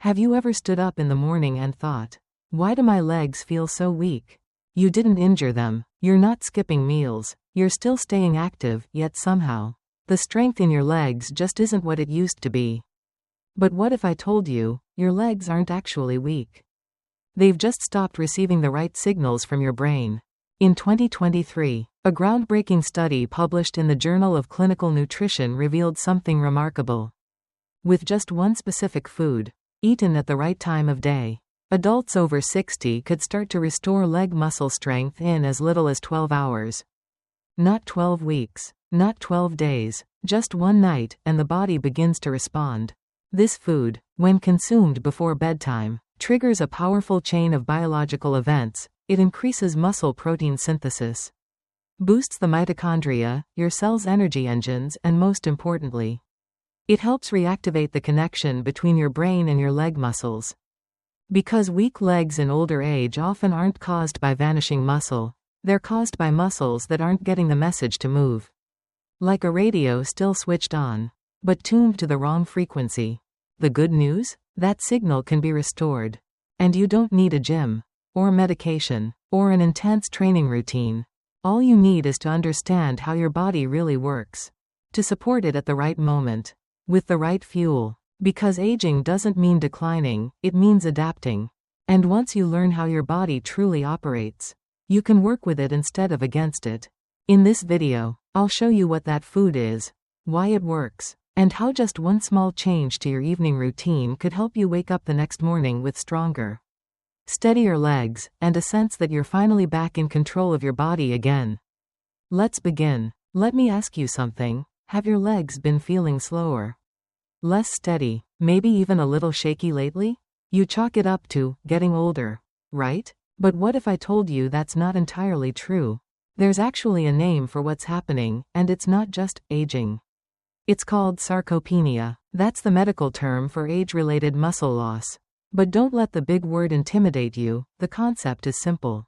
Have you ever stood up in the morning and thought, why do my legs feel so weak? You didn't injure them, you're not skipping meals, you're still staying active, yet somehow, the strength in your legs just isn't what it used to be. But what if I told you, your legs aren't actually weak? They've just stopped receiving the right signals from your brain. In 2023, a groundbreaking study published in the Journal of Clinical Nutrition revealed something remarkable. With just one specific food, eaten at the right time of day, adults over 60 could start to restore leg muscle strength in as little as 12 hours. Not 12 weeks, not 12 days, just one night, and the body begins to respond. This food, when consumed before bedtime, triggers a powerful chain of biological events. It increases muscle protein synthesis, boosts the mitochondria, your cell's energy engines, and most importantly, it helps reactivate the connection between your brain and your leg muscles. Because weak legs in older age often aren't caused by vanishing muscle, they're caused by muscles that aren't getting the message to move. Like a radio still switched on, but tuned to the wrong frequency. The good news? That signal can be restored. And you don't need a gym, or medication, or an intense training routine. All you need is to understand how your body really works. To support it at the right moment. With the right fuel. Because aging doesn't mean declining, it means adapting. And once you learn how your body truly operates, you can work with it instead of against it. In this video, I'll show you what that food is, why it works, and how just one small change to your evening routine could help you wake up the next morning with stronger, steadier legs, and a sense that you're finally back in control of your body again. Let's begin. Let me ask you something. Have your legs been feeling slower? Less steady, maybe even a little shaky lately? You chalk it up to getting older, right? But what if I told you that's not entirely true? There's actually a name for what's happening, and it's not just aging. It's called sarcopenia. That's the medical term for age-related muscle loss. But don't let the big word intimidate you, the concept is simple.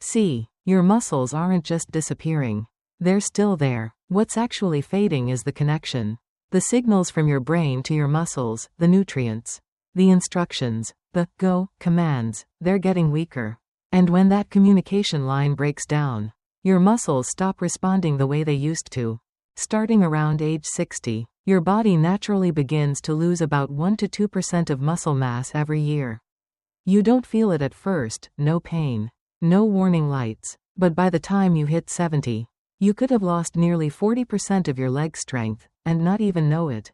See, your muscles aren't just disappearing. They're still there. What's actually fading is the connection. The signals from your brain to your muscles, the nutrients, the instructions, the go commands, they're getting weaker. And when that communication line breaks down, your muscles stop responding the way they used to. Starting around age 60, your body naturally begins to lose about 1 to 2% of muscle mass every year. You don't feel it at first, no pain, no warning lights, but by the time you hit 70, you could have lost nearly 40% of your leg strength, and not even know it.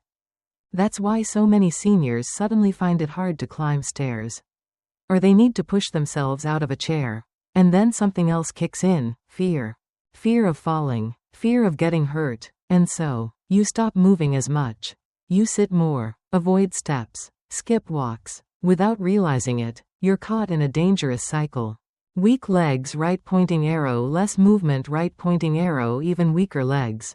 That's why so many seniors suddenly find it hard to climb stairs. Or they need to push themselves out of a chair. And then something else kicks in, fear. Fear of falling, fear of getting hurt, and so, you stop moving as much. You sit more, avoid steps, skip walks. Without realizing it, you're caught in a dangerous cycle. Weak legs, right pointing arrow, less movement, right pointing arrow, even weaker legs.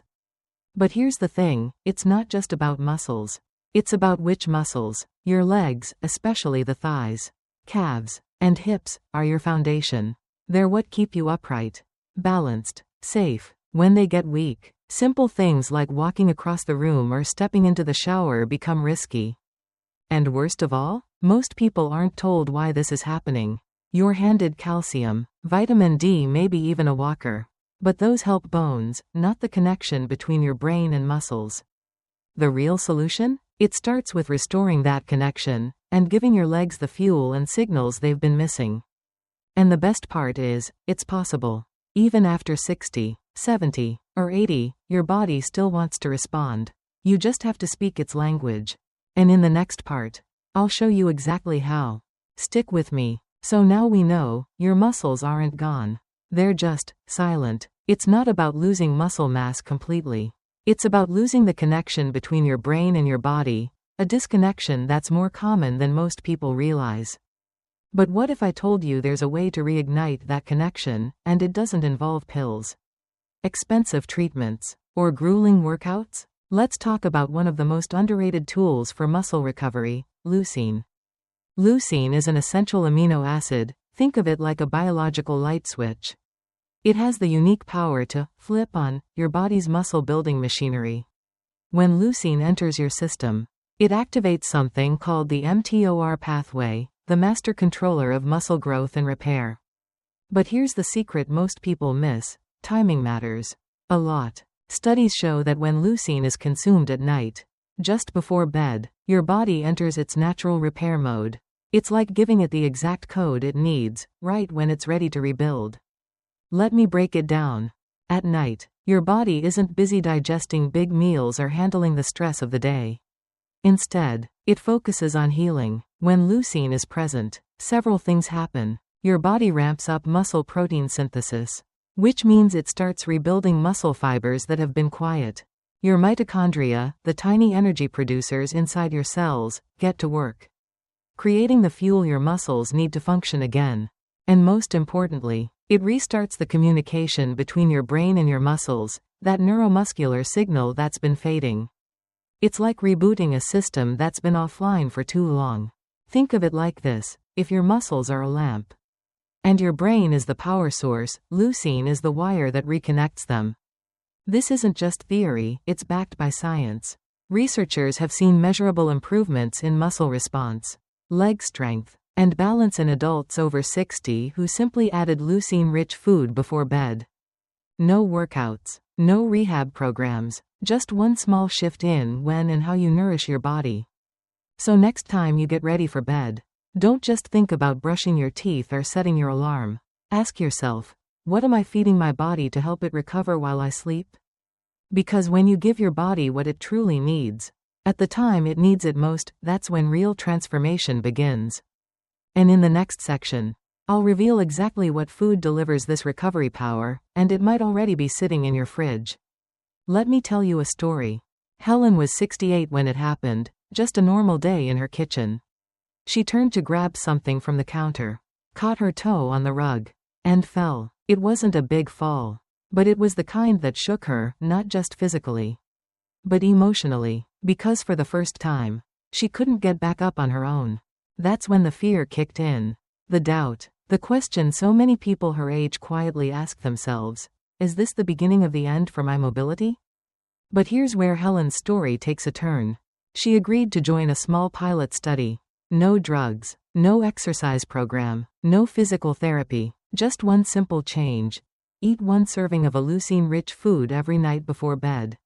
But here's the thing, it's not just about muscles. It's about which muscles. Your legs, especially the thighs, calves, and hips, are your foundation. They're what keep you upright, balanced, safe. When they get weak, simple things like walking across the room or stepping into the shower become risky. And worst of all, most people aren't told why this is happening. You're handed calcium, vitamin D, maybe even a walker. But those help bones, not the connection between your brain and muscles. The real solution? It starts with restoring that connection, and giving your legs the fuel and signals they've been missing. And the best part is, it's possible. Even after 60, 70, or 80, your body still wants to respond. You just have to speak its language. And in the next part, I'll show you exactly how. Stick with me. So now we know, your muscles aren't gone. They're just silent. It's not about losing muscle mass completely. It's about losing the connection between your brain and your body, a disconnection that's more common than most people realize. But what if I told you there's a way to reignite that connection, and it doesn't involve pills, expensive treatments, or grueling workouts? Let's talk about one of the most underrated tools for muscle recovery, leucine. Leucine is an essential amino acid. Think of it like a biological light switch. It has the unique power to flip on your body's muscle building machinery. When leucine enters your system, It activates something called the mTOR pathway, the master controller of muscle growth and repair. But here's the secret most people miss: timing matters a lot. Studies show that when leucine is consumed at night, just before bed, your body enters its natural repair mode. It's like giving it the exact code it needs, right when it's ready to rebuild. Let me break it down. At night, your body isn't busy digesting big meals or handling the stress of the day. Instead, it focuses on healing. When leucine is present, several things happen. Your body ramps up muscle protein synthesis, which means it starts rebuilding muscle fibers that have been quiet. Your mitochondria, the tiny energy producers inside your cells, get to work, creating the fuel your muscles need to function again. And most importantly, it restarts the communication between your brain and your muscles, that neuromuscular signal that's been fading. It's like rebooting a system that's been offline for too long. Think of it like this: if your muscles are a lamp, and your brain is the power source, leucine is the wire that reconnects them. This isn't just theory, it's backed by science. Researchers have seen measurable improvements in muscle response, leg strength, and balance in adults over 60 who simply added leucine-rich food before bed. No workouts, no rehab programs, just one small shift in when and how you nourish your body. So next time you get ready for bed, don't just think about brushing your teeth or setting your alarm. Ask yourself, what am I feeding my body to help it recover while I sleep? Because when you give your body what it truly needs, at the time it needs it most, that's when real transformation begins. And in the next section, I'll reveal exactly what food delivers this recovery power, and it might already be sitting in your fridge. Let me tell you a story. Helen was 68 when it happened, just a normal day in her kitchen. She turned to grab something from the counter, caught her toe on the rug, and fell. It wasn't a big fall, but it was the kind that shook her, not just physically, but emotionally, because for the first time, she couldn't get back up on her own. That's when the fear kicked in, the doubt, the question so many people her age quietly ask themselves: is this the beginning of the end for my mobility? But here's where Helen's story takes a turn. She agreed to join a small pilot study. No drugs, no exercise program, no physical therapy, just one simple change: eat one serving of a leucine-rich food every night before bed.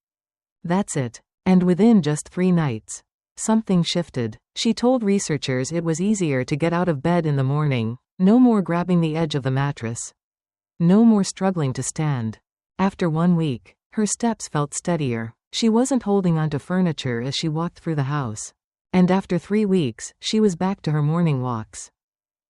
That's it. And within just 3 nights, something shifted. She told researchers it was easier to get out of bed in the morning, no more grabbing the edge of the mattress, no more struggling to stand. After 1 week, her steps felt steadier. She wasn't holding onto furniture as she walked through the house. And after 3 weeks, she was back to her morning walks.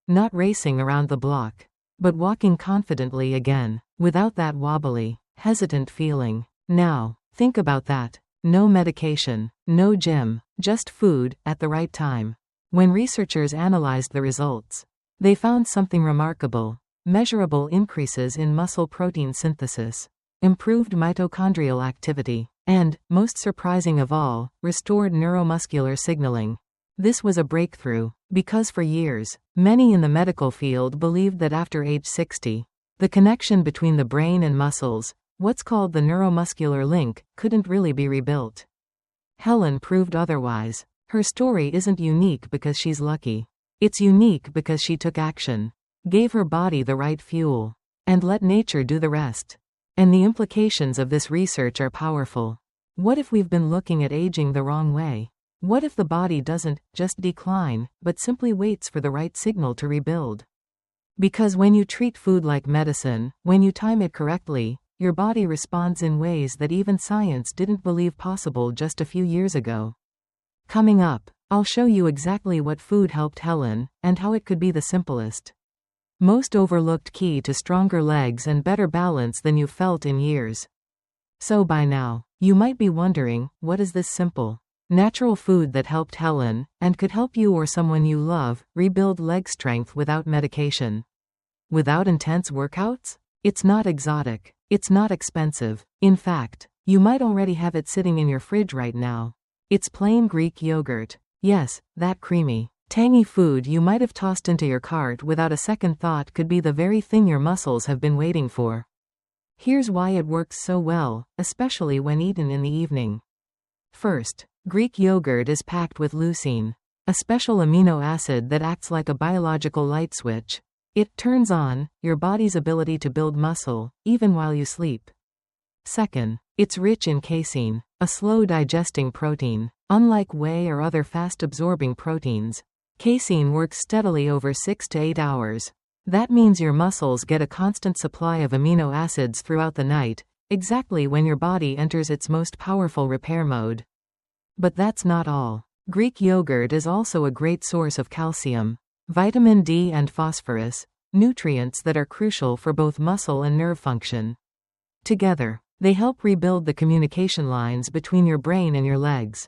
Not racing around the block, but walking confidently again, without that wobbly, hesitant feeling. Now, think about that. No medication, no gym, just food, at the right time. When researchers analyzed the results, they found something remarkable: measurable increases in muscle protein synthesis, improved mitochondrial activity, and, most surprising of all, restored neuromuscular signaling. This was a breakthrough, because for years, many in the medical field believed that after age 60, the connection between the brain and muscles, what's called the neuromuscular link, couldn't really be rebuilt. Helen proved otherwise. Her story isn't unique because she's lucky. It's unique because she took action, gave her body the right fuel, and let nature do the rest. And the implications of this research are powerful. What if we've been looking at aging the wrong way? What if the body doesn't just decline, but simply waits for the right signal to rebuild? Because when you treat food like medicine, when you time it correctly, your body responds in ways that even science didn't believe possible just a few years ago. Coming up, I'll show you exactly what food helped Helen, and how it could be the simplest, most overlooked key to stronger legs and better balance than you've felt in years. So by now, you might be wondering, what is this simple, natural food that helped Helen, and could help you or someone you love, rebuild leg strength without medication? Without intense workouts? It's not exotic. It's not expensive. In fact, you might already have it sitting in your fridge right now. It's plain Greek yogurt. Yes, that creamy, tangy food you might have tossed into your cart without a second thought could be the very thing your muscles have been waiting for. Here's why it works so well, especially when eaten in the evening. First, Greek yogurt is packed with leucine, a special amino acid that acts like a biological light switch. It turns on your body's ability to build muscle, even while you sleep. Second, it's rich in casein, a slow-digesting protein. Unlike whey or other fast-absorbing proteins, casein works steadily over 6 to 8 hours. That means your muscles get a constant supply of amino acids throughout the night, exactly when your body enters its most powerful repair mode. But that's not all. Greek yogurt is also a great source of calcium, vitamin D and phosphorus, nutrients that are crucial for both muscle and nerve function. Together, they help rebuild the communication lines between your brain and your legs.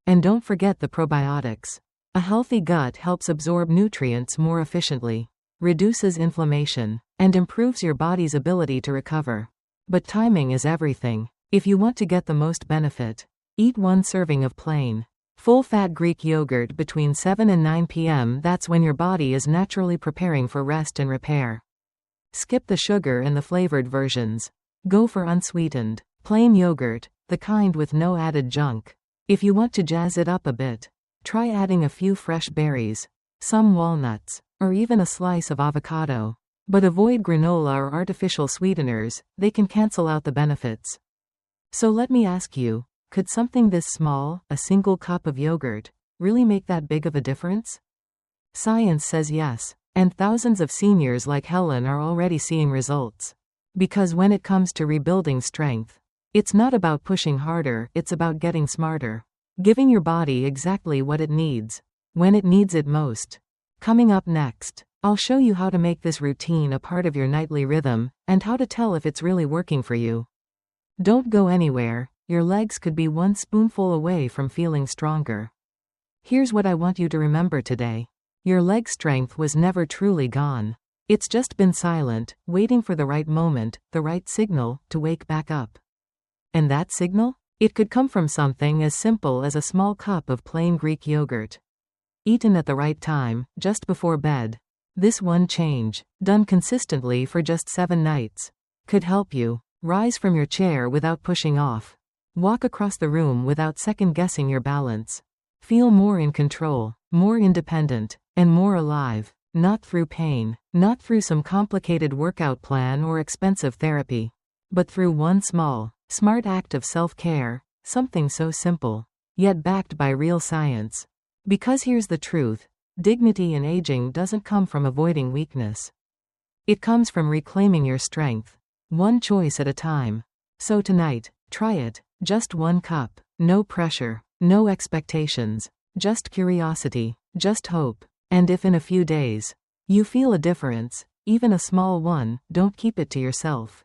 And don't forget the probiotics. A healthy gut helps absorb nutrients more efficiently, reduces inflammation, and improves your body's ability to recover. But timing is everything. If you want to get the most benefit, eat 1 serving of plain, full-fat Greek yogurt between 7 and 9 p.m. That's when your body is naturally preparing for rest and repair. Skip the sugar and the flavored versions. Go for unsweetened, plain yogurt, the kind with no added junk. If you want to jazz it up a bit, try adding a few fresh berries, some walnuts, or even a slice of avocado. But avoid granola or artificial sweeteners, they can cancel out the benefits. So let me ask you, could something this small, a single cup of yogurt, really make that big of a difference? Science says yes, and thousands of seniors like Helen are already seeing results. Because when it comes to rebuilding strength, it's not about pushing harder, it's about getting smarter. Giving your body exactly what it needs, when it needs it most. Coming up next, I'll show you how to make this routine a part of your nightly rhythm, and how to tell if it's really working for you. Don't go anywhere, your legs could be 1 spoonful away from feeling stronger. Here's what I want you to remember today. Your leg strength was never truly gone. It's just been silent, waiting for the right moment, the right signal, to wake back up. And that signal? It could come from something as simple as a small cup of plain Greek yogurt. Eaten at the right time, just before bed. This one change, done consistently for just 7 nights, could help you rise from your chair without pushing off. Walk across the room without second-guessing your balance. Feel more in control, more independent, and more alive. Not through pain, not through some complicated workout plan or expensive therapy, but through one small, smart act of self-care, something so simple, yet backed by real science. Because here's the truth, dignity in aging doesn't come from avoiding weakness. It comes from reclaiming your strength, 1 choice at a time. So tonight, try it, just 1 cup, no pressure, no expectations, just curiosity, just hope. And if in a few days, you feel a difference, even a small one, don't keep it to yourself.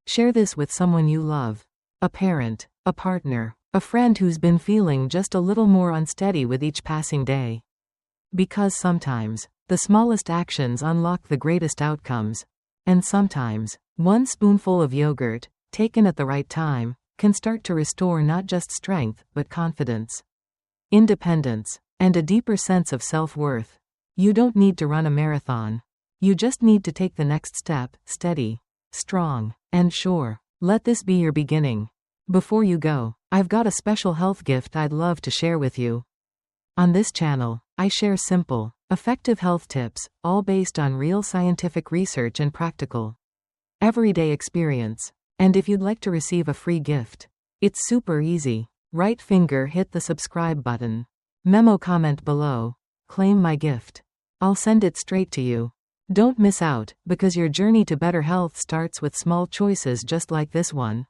Share this with someone you love. A parent, a partner, a friend who's been feeling just a little more unsteady with each passing day. Because sometimes, the smallest actions unlock the greatest outcomes. And sometimes, 1 spoonful of yogurt, taken at the right time, can start to restore not just strength, but confidence, independence, and a deeper sense of self-worth. You don't need to run a marathon. You just need to take the next step, steady, strong, and sure. Let this be your beginning. Before you go, I've got a special health gift I'd love to share with you. On this channel, I share simple, effective health tips, all based on real scientific research and practical, everyday experience. And if you'd like to receive a free gift, it's super easy. Right finger hit the subscribe button. Memo comment below. Claim my gift. I'll send it straight to you. Don't miss out, because your journey to better health starts with small choices just like this one.